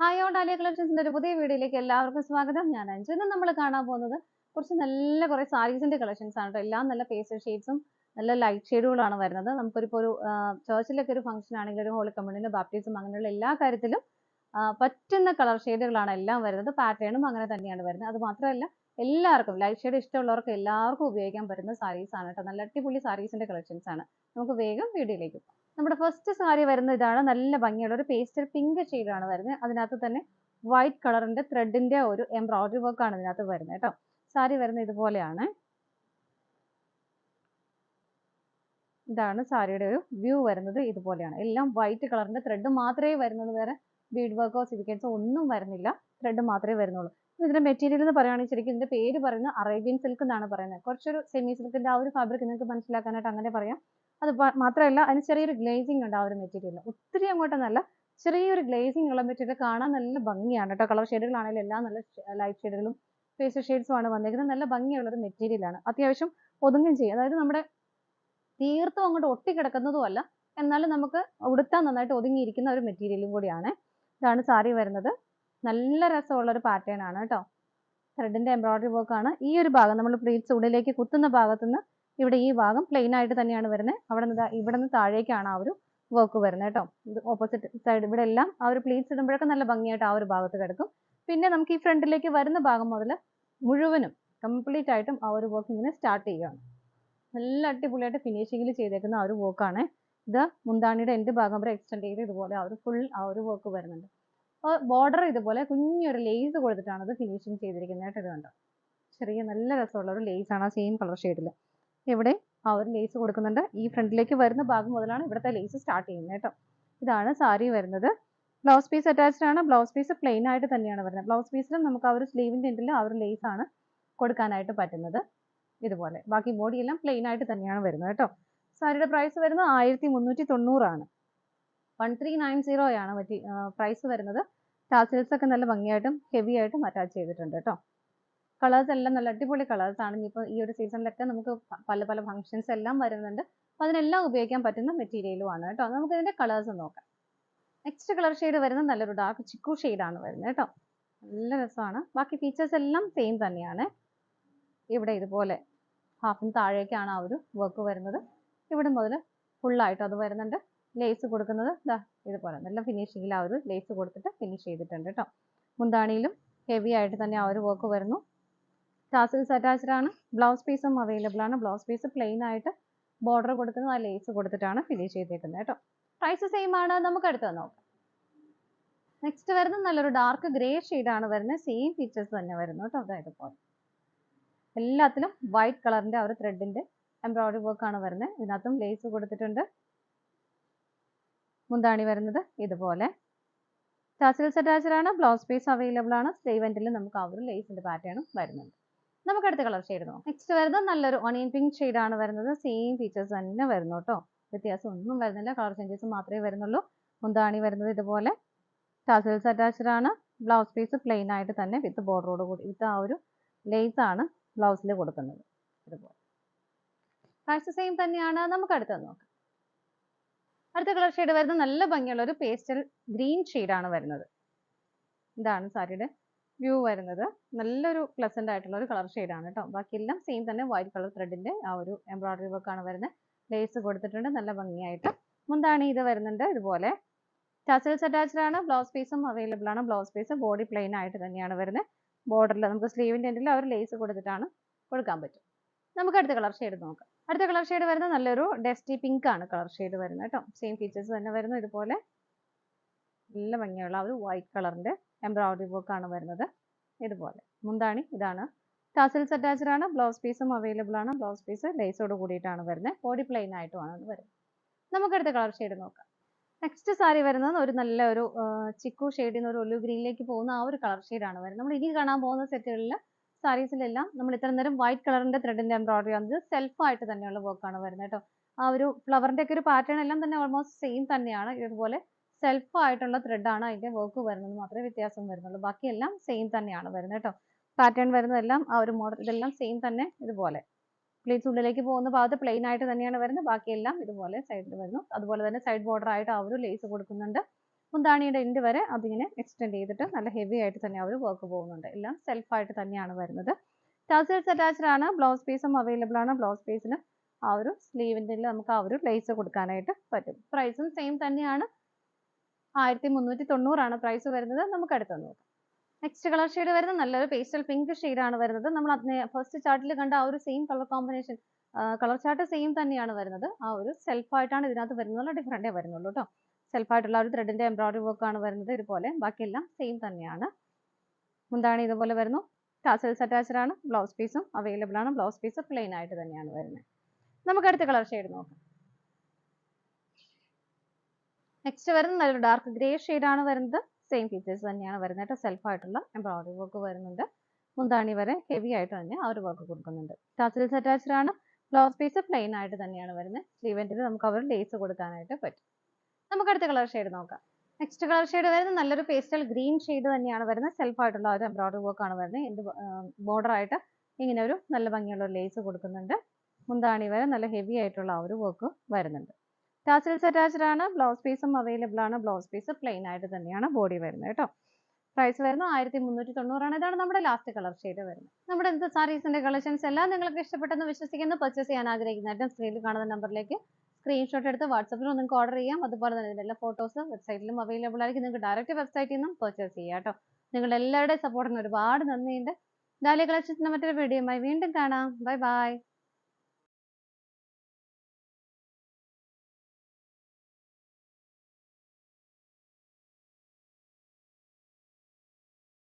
Hi all dahlia കളക്ഷൻസിന്റെ ഒരു പുതിയ വീഡിയോയിലേക്ക് എല്ലാവർക്കും സ്വാഗതം. ഞാൻ അഞ്ജു. ഇന്ന് നമ്മൾ കാണാൻ പോകുന്നത് കുറേ സാരീസിന്റെ കളക്ഷൻസ് ആണ് കേട്ടോ. എല്ലാം നല്ല പേസ്റ്റൽ ഷെയ്ഡ്സും നല്ല ലൈറ്റ് ഷെയ്ഡുകളാണ് വരുന്നത്. നമുക്കൊരിപ്പോൾ ഒരു ചർച്ചിലൊക്കെ ഒരു ഫംഗ്ഷൻ ആണെങ്കിൽ ഒരു ഹോളി കമ്മ്യൂണിന് ബാപ്റ്റിസം അങ്ങനെയുള്ള എല്ലാ കാര്യത്തിലും പറ്റുന്ന കളർ ഷെയ്ഡുകളാണ് എല്ലാം വരുന്നത്. പാറ്റേണും അങ്ങനെ തന്നെയാണ് വരുന്നത്. അത് മാത്രമല്ല എല്ലാവർക്കും ലൈറ്റ് ഷെയ്ഡ് ഇഷ്ടമുള്ളവർക്ക് എല്ലാവർക്കും ഉപയോഗിക്കാൻ പറ്റുന്ന സാരീസ് ആണ് കേട്ടോ. നല്ല അടിപൊളി സാരീസിന്റെ കളക്ഷൻസ് ആണ്. നമുക്ക് വേഗം വീഡിയോയിലേക്ക് പോകാം. നമ്മുടെ ഫസ്റ്റ് സാരി വരുന്നത് ഇതാണ്. നല്ല ഭംഗിയുള്ള ഒരു പേസ്റ്റൽ പിങ്ക് ഷെയ്ഡാണ് വരുന്നത്. അതിനകത്ത് തന്നെ വൈറ്റ് കളറിന്റെ ത്രെഡിന്റെ ഒരു എംബ്രോയിഡറി വർക്ക് ആണ് ഇതിനകത്ത് വരുന്നത് കേട്ടോ. സാരി വരുന്നത് ഇതുപോലെയാണ്. ഇതാണ് സാരിയുടെ ഒരു വ്യൂ വരുന്നത്. ഇതുപോലെയാണ്. എല്ലാം വൈറ്റ് കളറിന്റെ ത്രെഡ് മാത്രമേ വരുന്നുള്ളൂ. വേറെ ബീഡ് വർക്കോ സിലിക്കേറ്റ്സോ ഒന്നും വരുന്നില്ല. ത്രെഡ് മാത്രമേ വരുന്നുള്ളൂ. ഇതിന്റെ മെറ്റീരിയൽ എന്ന് പറയുകയാണെങ്കിൽ ശരിക്കും ഇതിന്റെ പേര് പറയുന്നത് അറേബ്യൻ സിൽക്ക് എന്നാണ് പറയുന്നത്. കുറച്ചൊരു സെമി സിൽക്കിന്റെ ആ ഒരു ഫാബ്രിക് നിങ്ങൾക്ക് മനസ്സിലാക്കാനായിട്ട് അങ്ങനെ പറയാം. അത് മാത്രമല്ല അതിന് ചെറിയൊരു ഗ്ലേസിംഗ് ഉണ്ട് ആ ഒരു മെറ്റീരിയൽ. ഒത്തിരി അങ്ങോട്ടൊന്നല്ല, ചെറിയൊരു ഗ്ലേസിംഗ് ഉള്ള മെറ്റീരിയൽ. കാണാൻ നല്ല ഭംഗിയാണ് കേട്ടോ. കളർ ഷെയ്ഡുകളാണെങ്കിലും എല്ലാം നല്ല ലൈറ്റ് ഷെയ്ഡുകളും പേസ്റ്റൽ ഷെയ്ഡ്സും ആണ് വന്നിരിക്കുന്നത്. നല്ല ഭംഗിയുള്ള ഒരു മെറ്റീരിയലാണ്. അത്യാവശ്യം ഒതുങ്ങും ചെയ്യും. അതായത് നമ്മുടെ തീർത്തും അങ്ങോട്ട് ഒട്ടിക്കിടക്കുന്നതും അല്ല, എന്നാലും നമുക്ക് ഉടുത്താൻ നന്നായിട്ട് ഒതുങ്ങിയിരിക്കുന്ന ഒരു മെറ്റീരിയലും കൂടിയാണ്. ഇതാണ് സാരി വരുന്നത്. നല്ല രസമുള്ള ഒരു പാറ്റേൺ ആണ് കേട്ടോ. ത്രെഡിന്റെ എംബ്രോയിഡറി വർക്ക് ആണ്. ഈ ഒരു ഭാഗം നമ്മൾ പ്ലീറ്റ്സ് ഉള്ളിലേക്ക് കുത്തുന്ന ഭാഗത്തുനിന്ന് ഇവിടെ ഈ ഭാഗം പ്ലെയിൻ ആയിട്ട് തന്നെയാണ് വരുന്നത്. ഇവിടെ നിന്ന് താഴേക്കാണ് ആ ഒരു വർക്ക് വരുന്നത് കേട്ടോ. ഇത് ഓപ്പോസിറ്റ് സൈഡ് ഇവിടെ എല്ലാം ആ ഒരു പ്ലീറ്റ്സ് ഇടുമ്പോഴൊക്കെ നല്ല ഭംഗിയായിട്ട് ആ ഒരു ഭാഗത്ത് കിടക്കും. പിന്നെ നമുക്ക് ഈ ഫ്രണ്ടിലേക്ക് വരുന്ന ഭാഗം മുതൽ മുഴുവനും കംപ്ലീറ്റ് ആയിട്ടും ആ ഒരു വർക്ക് ഇങ്ങനെ സ്റ്റാർട്ട് ചെയ്യുകയാണ്. നല്ല അടിപൊളിയായിട്ട് ഫിനിഷിങ്ങിൽ ചെയ്തേക്കുന്ന ആ ഒരു വർക്കാണ്. ഇത് മുന്താണിയുടെ എൻഡ് ഭാഗം വരെ എക്സ്റ്റെൻഡ് ചെയ്ത് ഇതുപോലെ ആ ഒരു ഫുൾ ആ ഒരു വർക്ക് വരുന്നുണ്ട്. ബോർഡർ ഇതുപോലെ കുഞ്ഞൊരു ലേസ് കൊടുത്തിട്ടാണ് ഇത് ഫിനിഷിങ് ചെയ്തിരിക്കുന്നത് കേട്ടോ. ഇത് കണ്ടോ, ചെറിയ നല്ല രസമുള്ള ഒരു ലേസ് ആണ് ആ സെയിം കളർ ഷെയ്ഡിൽ. ഇവിടെ ആ ഒരു ലേസ് കൊടുക്കുന്നുണ്ട്. ഈ ഫ്രണ്ടിലേക്ക് വരുന്ന ഭാഗം മുതലാണ് ഇവിടുത്തെ ലേസ് സ്റ്റാർട്ട് ചെയ്യുന്നത് കേട്ടോ. ഇതാണ് സാരി വരുന്നത്. ബ്ലൗസ് പീസ് അറ്റാച്ച്ഡ് ആണ്. ബ്ലൗസ് പീസ് പ്ലെയിൻ ആയിട്ട് തന്നെയാണ് വരുന്നത്. ബ്ലൗസ് പീസിലും നമുക്ക് ആ ഒരു സ്ലീവിന്റെ എൻഡിൽ ആ ഒരു ലേസ് ആണ് കൊടുക്കാനായിട്ട് പറ്റുന്നത്. ഇതുപോലെ ബാക്കി ബോഡി എല്ലാം പ്ലെയിൻ ആയിട്ട് തന്നെയാണ് വരുന്നത് കേട്ടോ. സാരിയുടെ പ്രൈസ് വരുന്നത് 1390 ആണ്. 1390 ആണ് പ്രൈസ് വരുന്നത്. ടാസിൽസ് ഒക്കെ നല്ല ഭംഗിയായിട്ടും ഹെവി ആയിട്ടും അറ്റാച്ച് ചെയ്തിട്ടുണ്ട് കേട്ടോ. കളേഴ്സ് എല്ലാം നല്ല അടിപൊളി കളേഴ്സ് ആണ്. ഇനിയിപ്പോൾ ഈ ഒരു സീസണിലൊക്കെ നമുക്ക് പല പല ഫംഗ്ഷൻസ് എല്ലാം വരുന്നുണ്ട്. അപ്പോൾ അതിനെല്ലാം ഉപയോഗിക്കാൻ പറ്റുന്ന മെറ്റീരിയലും ആണ് കേട്ടോ. നമുക്ക് ഇതിന്റെ കളേഴ്സ് നോക്കാം. നെക്സ്റ്റ് കളർ ഷെയ്ഡ് വരുന്നത് നല്ലൊരു ഡാർക്ക് ചിക്കു ആണ് വരുന്നത് കേട്ടോ. നല്ല രസമാണ്. ബാക്കി ഫീച്ചേഴ്സ് എല്ലാം സെയിം തന്നെയാണ്. ഇവിടെ ഇതുപോലെ ഹാഫിന് താഴേക്കാണ് ആ ഒരു വർക്ക് വരുന്നത്. ഇവിടെ മുതൽ ഫുള്ളായിട്ട് അത് വരുന്നുണ്ട്. ലേസ് കൊടുക്കുന്നത് ഇതുപോലെ നല്ല ഫിനിഷിങ്ങിൽ ആ ഒരു ലേസ് കൊടുത്തിട്ട് ഫിനിഷ് ചെയ്തിട്ടുണ്ട് കേട്ടോ. മുന്താണിയിലും ഹെവി ആയിട്ട് തന്നെ ആ ഒരു വർക്ക് വരുന്നു. ടാസിൽസ് അറ്റാച്ച്ഡ് ആണ്. ബ്ലൗസ് പീസും അവൈലബിൾ ആണ്. ബ്ലൗസ് പീസ് പ്ലെയിൻ ആയിട്ട് ബോർഡർ കൊടുക്കുന്നത് ആ ലേസ് കൊടുത്തിട്ടാണ് ഫിനിഷ് ചെയ്തേക്കുന്നത് കേട്ടോ. പ്രൈസ് സെയിം ആണ്. നമുക്ക് അടുത്തത് നോക്കാം. നെക്സ്റ്റ് വരുന്നത് നല്ലൊരു ഡാർക്ക് ഗ്രേ ആണ് വരുന്നത്. സെയിം ഫീച്ചേഴ്സ് തന്നെ വരുന്നു കേട്ടോ. അതായത് പോലെ എല്ലാത്തിലും വൈറ്റ് കളറിന്റെ ആ ഒരു ത്രെഡിന്റെ എംബ്രോയിഡറി വർക്ക് ആണ് വരുന്നത്. ഇതിനകത്തും ലേസ് കൊടുത്തിട്ടുണ്ട്. മുന്താണി വരുന്നത് ഇതുപോലെ. ടാസിൽസ് അറ്റാച്ച്ഡ് ആണ്. ബ്ലൗസ് പീസ് അവൈലബിൾ ആണ്. സ്ലീവ് എൻഡിൽ നമുക്ക് ആ ഒരു ലേസിന്റെ പാറ്റേണും വരുന്നുണ്ട്. നമുക്ക് അടുത്ത കളർ ഷെയ്ഡ് നോക്കാം. നെക്സ്റ്റ് വരുന്നത് നല്ലൊരു ഒണിയൻ പിങ്ക് ആണ് വരുന്നത്. സെയിം ഫീച്ചേഴ്സ് തന്നെ വരുന്നു കേട്ടോ. വ്യത്യാസം ഒന്നും വരുന്നില്ല. കളർ ചേഞ്ചസ് മാത്രമേ വരുന്നുള്ളൂ. മുന്താണി വരുന്നത് ഇതുപോലെ. ടാസിൽസ് അറ്റാച്ച്ഡ് ആണ്. ബ്ലൗസ് പീസ് പ്ലെയിൻ ആയിട്ട് തന്നെ വിത്ത് ബോർഡറോട് കൂടി വിത്ത് ആ ഒരു ലേസ് ആണ് ബ്ലൗസിൽ കൊടുക്കുന്നത്. ഇതുപോലെ പ്രൈസ് സെയിം തന്നെയാണ്. നമുക്ക് അടുത്തത് നോക്കാം. അടുത്ത കളർ ഷെയ്ഡ് വരുന്നത് നല്ല ഭംഗിയുള്ള ഒരു പേസ്റ്റൽ ഗ്രീൻ ആണ് വരുന്നത്. ഇതാണ് സാരിയുടെ വ്യൂ വരുന്നത്. നല്ലൊരു പ്ലസന്റ് ആയിട്ടുള്ള ഒരു കളർ ആണ് കേട്ടോ. ബാക്കിയെല്ലാം സെയിം തന്നെ വൈറ്റ് കളർ ത്രെഡിന്റെ ആ ഒരു എംബ്രോയിഡറി വർക്ക് ആണ് വരുന്നത്. ലേസ് കൊടുത്തിട്ടുണ്ട് നല്ല ഭംഗിയായിട്ട്. മുന്താണി ഇത് വരുന്നുണ്ട് ഇതുപോലെ. ടാസിൽസ് അറ്റാച്ച്ഡ് ആണ്. ബ്ലൗസ് പീസും അവൈലബിൾ ആണ്. ബ്ലൗസ് പീസ് ബോഡി പ്ലെയിൻ ആയിട്ട് തന്നെയാണ് വരുന്നത്. ബോർഡറിൽ നമുക്ക് സ്ലീവിന്റെ എൻഡിൽ ആ ഒരു ലേസ് കൊടുത്തിട്ടാണ് കൊടുക്കാൻ പറ്റും. നമുക്ക് അടുത്ത കളർ ഷെയ്ഡ് നോക്കാം. അടുത്ത കളർ ഷെയ്ഡ് വരുന്നത് നല്ലൊരു ഡസ്റ്റി പിങ്ക് ആണ് കളർ ഷെയ്ഡ് വരുന്നത് കേട്ടോ. സെയിം ഫീച്ചേഴ്സ് തന്നെ വരുന്നു. ഇതുപോലെ നല്ല ഭംഗിയുള്ള ഒരു വൈറ്റ് കളറിന്റെ എംബ്രോയിഡറി വർക്ക് ആണ് വരുന്നത്. ഇതുപോലെ മുന്താണി ഇതാണ്. ടാസിൽസ് അറ്റാച്ച്ഡ് ആണ്. ബ്ലൗസ് പീസും അവൈലബിൾ ആണ്. ബ്ലൗസ് പീസ് ലേസോട് കൂടിയിട്ടാണ് വരുന്നത്. ബോഡി പ്ലെയിൻ ആയിട്ടുമാണ് വരുന്നത്. നമുക്ക് അടുത്ത കളർ ഷെയ്ഡ് നോക്കാം. നെക്സ്റ്റ് സാരി വരുന്നത് ഒരു നല്ല ഒരു ചിക്കു ഷെയ്ഡിൽ നിന്ന് ഒരു ഒലിവ് ഗ്രീനിലേക്ക് പോകുന്ന ആ ഒരു കളർ ആണ് വരുന്നത്. നമ്മൾ ഇനി കാണാൻ പോകുന്ന സെറ്റുകളിൽ സാരീസിലെല്ലാം നമ്മൾ ഇത്ര നേരം വൈറ്റ് കളറിന്റെ ത്രെഡിന്റെ എംബ്രോയിഡറി വന്നത് സെൽഫായിട്ട് തന്നെയുള്ള വർക്കാണ് വരുന്നത് കേട്ടോ. ആ ഒരു ഫ്ലവറിന്റെ ഒക്കെ ഒരു പാറ്റേൺ എല്ലാം തന്നെ ഓൾമോസ്റ്റ് സെയിം തന്നെയാണ്. ഇതുപോലെ സെൽഫ് ആയിട്ടുള്ള ത്രെഡാണ് അതിന്റെ വർക്ക് വരുന്നത് മാത്രമേ വ്യത്യാസം വരുന്നുള്ളൂ. ബാക്കിയെല്ലാം സെയിം തന്നെയാണ് വരുന്നത് കേട്ടോ. പാറ്റേൺ വരുന്നതെല്ലാം ആ ഒരു മോഡൽ ഇതെല്ലാം സെയിം തന്നെ. ഇതുപോലെ പ്ലീറ്റ്സ് ഉള്ളിലേക്ക് പോകുന്ന ഭാഗത്ത് പ്ലെയിൻ ആയിട്ട് തന്നെയാണ് വരുന്നത്. ബാക്കിയെല്ലാം ഇതുപോലെ സൈഡിൽ വരുന്നു. അതുപോലെ തന്നെ സൈഡ് ബോർഡർ ആയിട്ട് ആ ഒരു ലേസ് കൊടുക്കുന്നുണ്ട്. മുന്താണിയുടെ എൻഡ് വരെ അതിങ്ങനെ എക്സ്റ്റെൻഡ് ചെയ്തിട്ട് നല്ല ഹെവി ആയിട്ട് തന്നെ അവർ വർക്ക് പോകുന്നുണ്ട്. എല്ലാം സെൽഫായിട്ട് തന്നെയാണ് വരുന്നത്. ടാസൽസ് അറ്റാച്ച്ഡ് ആണ്. ബ്ലൗസ് പീസും അവൈലബിൾ ആണ്. ബ്ലൗസ് പീസിന് ആ ഒരു സ്ലീവിൻ്റെ നമുക്ക് ആ ഒരു ലേസ് കൊടുക്കാനായിട്ട് പറ്റും. പ്രൈസും സെയിം തന്നെയാണ്. 1390 ആണ് പ്രൈസ് വരുന്നത്. നമുക്ക് അടുത്ത് നോക്കാം. നെക്സ്റ്റ് കളർ ഷെയ്ഡ് വരുന്നത് നല്ലൊരു പേസ്റ്റൽ പിങ്ക് ആണ് വരുന്നത്. നമ്മൾ ഫസ്റ്റ് ചാർട്ടിൽ കണ്ട ആ ഒരു same colour combination colour chart same തന്നെയാണ് വരുന്നത്. ആ ഒരു സെൽഫായിട്ടാണ് ഇതിനകത്ത് വരുന്നത്. ഡിഫറൻറ്റേ വരുന്നുള്ളൂ കേട്ടോ. സെൽഫായിട്ടുള്ള ഒരു ത്രെഡിൻ്റെ എംബ്രോയിഡറി വർക്കാണ് വരുന്നത് ഇതുപോലെ. ബാക്കിയെല്ലാം സെയിം തന്നെയാണ്. മുന്താണി ഇതുപോലെ വരുന്നു. ടാസൽസ് അറ്റാച്ച്ഡ് ആണ്. ബ്ലൗസ് പീസും അവൈലബിൾ ആണ്. ബ്ലൗസ് പീസ് പ്ലെയിൻ ആയിട്ട് തന്നെയാണ് വരുന്നത്. നമുക്ക് അടുത്ത കളർ ഷെയ്ഡ് നോക്കാം. നെക്സ്റ്റ് വരുന്നത് നല്ലൊരു ഡാർക്ക് ഗ്രേ ആണ് വരുന്നത്. സെയിം ഫീച്ചേഴ്സ് തന്നെയാണ് വരുന്നത് കേട്ടോ. സെൽഫായിട്ടുള്ള എംബ്രോയിഡറി വർക്ക് വരുന്നുണ്ട്. മുന്താണി വരെ ഹെവി ആയിട്ട് തന്നെ ആ ഒരു വർക്ക് കൊടുക്കുന്നുണ്ട്. ടാസൽസ് അറ്റാച്ച്ഡ് ആണ്. ബ്ലൗസ് പീസ് പ്ലെയിൻ ആയിട്ട് തന്നെയാണ് വരുന്നത്. സ്ലീവെൻറ്റിൽ നമുക്ക് അവർ ലേസ് കൊടുക്കാനായിട്ട് പറ്റും. നമുക്ക് അടുത്ത കളർ ഷെയ്ഡ് നോക്കാം. നെക്സ്റ്റ് കളർ ഷെയ്ഡ് വരുന്നത് നല്ലൊരു പേസ്റ്റൽ ഗ്രീൻ ആണ് വരുന്നത്. സെൽഫായിട്ടുള്ള ഒരു എംബ്രോയിഡറി വർക്ക് ആണ് വരുന്നത്. എന്ത് ബോർഡർ ആയിട്ട് ഇങ്ങനെ ഒരു നല്ല ഭംഗിയുള്ള ഒരു ലേസ് കൊടുക്കുന്നുണ്ട്. മുന്താണി വരെ നല്ല ഹെവി ആയിട്ടുള്ള ആ ഒരു വർക്ക് വരുന്നുണ്ട്. ടാസൽസ് അറ്റാച്ച്ഡ് ആണ്. ബ്ലൗസ് പീസും അവൈലബിൾ ആണ്. ബ്ലൗസ് പീസ് പ്ലെയിൻ ആയിട്ട് തന്നെയാണ് ബോഡി വരുന്നത് കേട്ടോ. പ്രൈസ് വരുന്നത് 1390 ആണ്. ഇതാണ് നമ്മുടെ ലാസ്റ്റ് കളർ ഷെയ്ഡ് വരുന്നത്. നമ്മുടെ ഇന്നത്തെ സാരീസിന്റെ കളക്ഷൻസ് എല്ലാം നിങ്ങൾക്ക് ഇഷ്ടപ്പെട്ടെന്ന് വിശ്വസിക്കുന്നു. പർച്ചേസ് ചെയ്യാൻ ആഗ്രഹിക്കുന്നതായിട്ടും സ്ക്രീനിൽ കാണുന്ന നമ്പറിലേക്ക് സ്ക്രീൻഷോട്ട് എടുത്ത് വാട്സപ്പിൽ നിങ്ങൾക്ക് ഓർഡർ ചെയ്യാം. അതുപോലെ തന്നെ ഇതിന്റെ എല്ലാ ഫോട്ടോസ് വെബ്സൈറ്റിലും അവൈലബിൾ ആയിരിക്കും. നിങ്ങൾക്ക് ഡയറക്റ്റ് വെബ്സൈറ്റിൽ നിന്നും പർച്ചേസ് ചെയ്യാം കേട്ടോ. നിങ്ങളുടെ എല്ലാവരുടെയും സപ്പോർട്ടിന് ഒരുപാട് നന്ദിയുണ്ട്. ഡാലിയ കളക്ഷൻസിന്റെ മറ്റൊരു വീഡിയോയുമായി വീണ്ടും കാണാം. Bye bye.